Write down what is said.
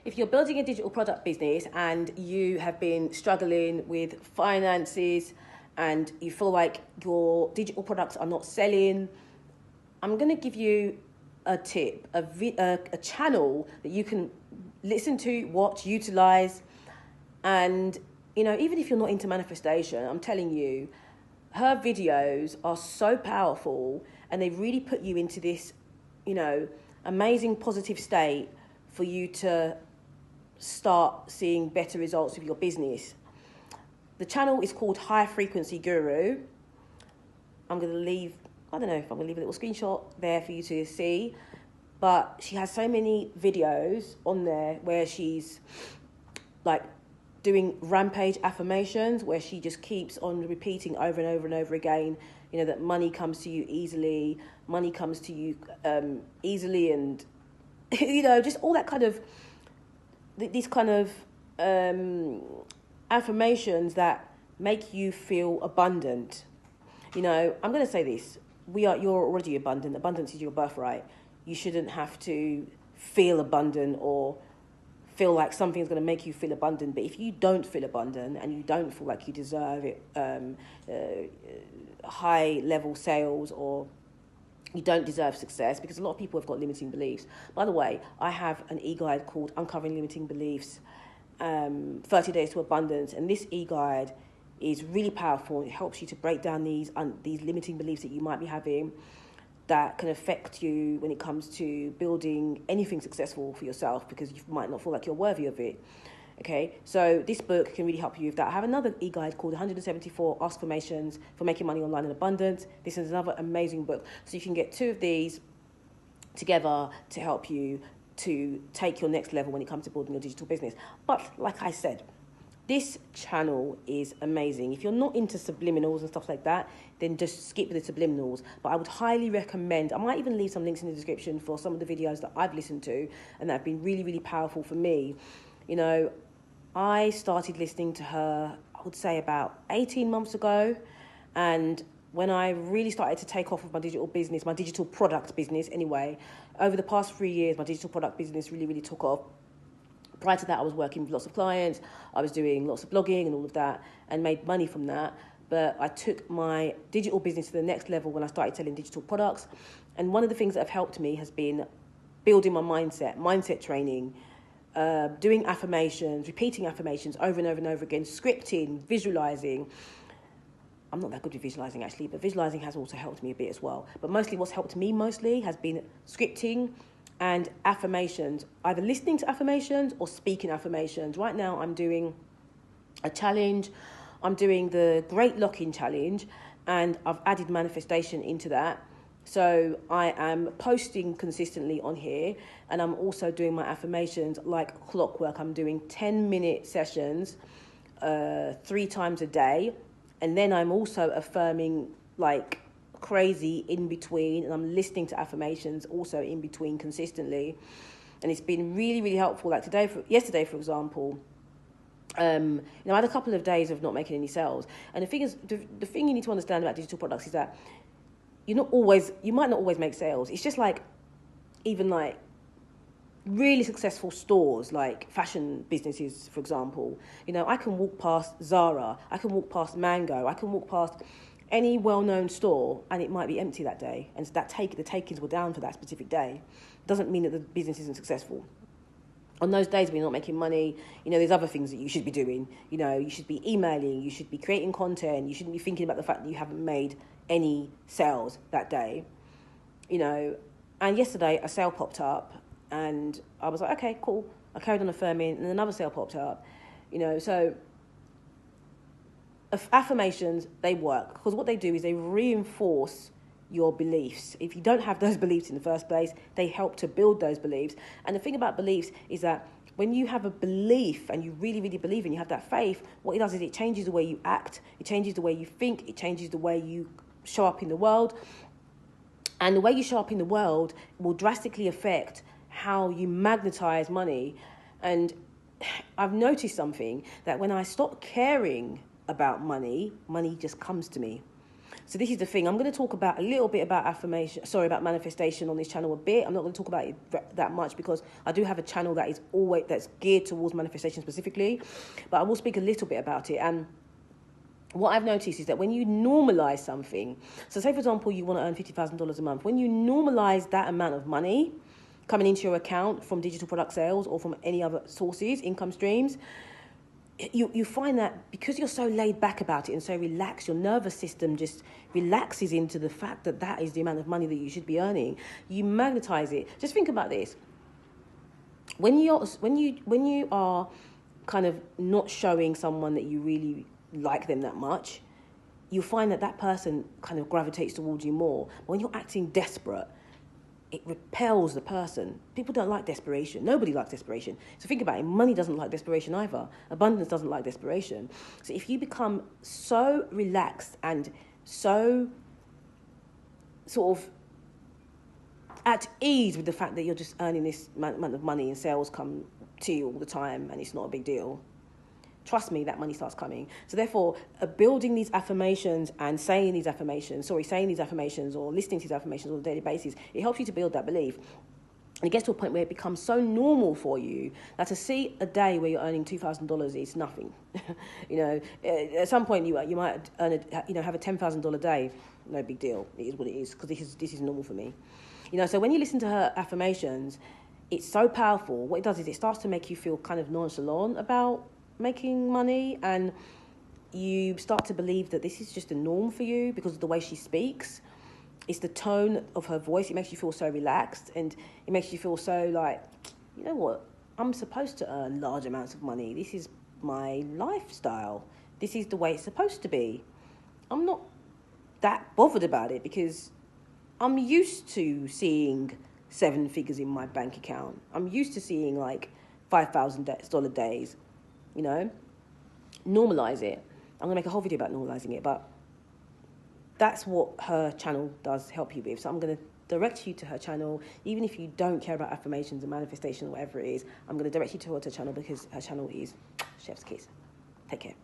If you're building a digital product business and you have been struggling with finances and you feel like your digital products are not selling, I'm going to give you a tip, a channel that you can listen to, watch, utilize. And, even if you're not into manifestation, I'm telling you, her videos are so powerful and they really put you into this, amazing positive state for you to start seeing better results with your business. The channel is called High Frequency Guru. I'm going to leave, I don't know if I'm going to leave a little screenshot there for you to see, but she has so many videos on there where she's like doing Rampage affirmations, where she just keeps on repeating over and over and over again, that money comes to you easily, money comes to you easily, and, just all that kind of, these kind of affirmations that make you feel abundant. I'm going to say this. You're already abundant. Abundance is your birthright. You shouldn't have to feel abundant or feel like something's going to make you feel abundant. But if you don't feel abundant and you don't feel like you deserve it, high level sales, or you don't deserve success, because a lot of people have got limiting beliefs. By the way, I have an e-guide called Uncovering Limiting Beliefs, 30 Days to Abundance. And this e-guide is really powerful. It helps you to break down these limiting beliefs that you might be having that can affect you when it comes to building anything successful for yourself, because you might not feel like you're worthy of it. Okay, so this book can really help you with that. I have another e-guide called 174 Askfirmations for Making Money Online in Abundance. This is another amazing book. So you can get two of these together to help you to take your next level when it comes to building your digital business. But like I said, this channel is amazing. If you're not into subliminals and stuff like that, then just skip the subliminals. But I would highly recommend, I might even leave some links in the description for some of the videos that I've listened to and that have been really, really powerful for me. I started listening to her, I would say about 18 months ago. And when I really started to take off with my digital business, my digital product business anyway, over the past 3 years, my digital product business really, really took off. Prior to that, I was working with lots of clients. I was doing lots of blogging and all of that and made money from that. But I took my digital business to the next level when I started selling digital products. And one of the things that have helped me has been building my mindset training, doing affirmations, repeating affirmations over and over and over again, scripting, visualizing. I'm not that good with visualizing actually, but visualizing has also helped me a bit as well. But mostly what's helped me has been scripting and affirmations, either listening to affirmations or speaking affirmations. Right now I'm doing a challenge. I'm doing the Great Lock-In Challenge, and I've added manifestation into that. So I am posting consistently on here, and I'm also doing my affirmations like clockwork. I'm doing 10-minute sessions 3 times a day, and then I'm also affirming like crazy in between, and I'm listening to affirmations also in between consistently, and it's been really, really helpful. Like yesterday, for example, I had a couple of days of not making any sales, and the thing is, the thing you need to understand about digital products is that you might not always make sales. It's just like, even like really successful stores, like fashion businesses, for example. I can walk past Zara, I can walk past Mango, I can walk past any well-known store, and it might be empty that day, and the takings were down for that specific day. Doesn't mean that the business isn't successful. On those days when you're not making money, there's other things that you should be doing. You should be emailing, you should be creating content, you shouldn't be thinking about the fact that you haven't made any sales that day. And yesterday a sale popped up, and I was like, okay, cool. I carried on affirming, and another sale popped up. So affirmations, they work, because what they do is they reinforce your beliefs. If you don't have those beliefs in the first place, they help to build those beliefs. And the thing about beliefs is that when you have a belief and you really, really believe and you have that faith, what it does is it changes the way you act, it changes the way you think, it changes the way you show up in the world. And the way you show up in the world will drastically affect how you magnetize money. And I've noticed something, that when I stop caring about money, money just comes to me. So this is the thing. I'm going to talk about a little bit about about manifestation on this channel a bit. I'm not going to talk about it that much because I do have a channel that's geared towards manifestation specifically, but I will speak a little bit about it. And what I've noticed is that when you normalize something, so say for example you want to earn $50,000 a month, when you normalize that amount of money coming into your account from digital product sales or from any other sources, income streams, you find that because you're so laid back about it and so relaxed, your nervous system just relaxes into the fact that that is the amount of money that you should be earning. You magnetize it. Just think about this. When you are kind of not showing someone that you really like them that much, you find that person kind of gravitates towards you more. When you're acting desperate, it repels the person. People don't like desperation. Nobody likes desperation. So think about it. Money doesn't like desperation either. Abundance doesn't like desperation. So if you become so relaxed and so sort of at ease with the fact that you're just earning this amount of money and sales come to you all the time and it's not a big deal, trust me, that money starts coming. So therefore, building these affirmations and saying these affirmations or listening to these affirmations on a daily basis, it helps you to build that belief. And it gets to a point where it becomes so normal for you that to see a day where you're earning $2,000 is nothing. At some point you might earn have a $10,000 day. No big deal. It is what it is because this is normal for me. So when you listen to her affirmations, it's so powerful. What it does is it starts to make you feel kind of nonchalant about making money, and you start to believe that this is just a norm for you because of the way she speaks. It's the tone of her voice. It makes you feel so relaxed, and it makes you feel so like, you know what, I'm supposed to earn large amounts of money. This is my lifestyle. This is the way it's supposed to be. I'm not that bothered about it because I'm used to seeing 7 figures in my bank account. I'm used to seeing like $5,000 days. Normalize it. I'm going to make a whole video about normalizing it, but that's what her channel does help you with. So I'm going to direct you to her channel. Even if you don't care about affirmations and manifestation or whatever it is, I'm going to direct you towards her channel because her channel is chef's kiss. Take care.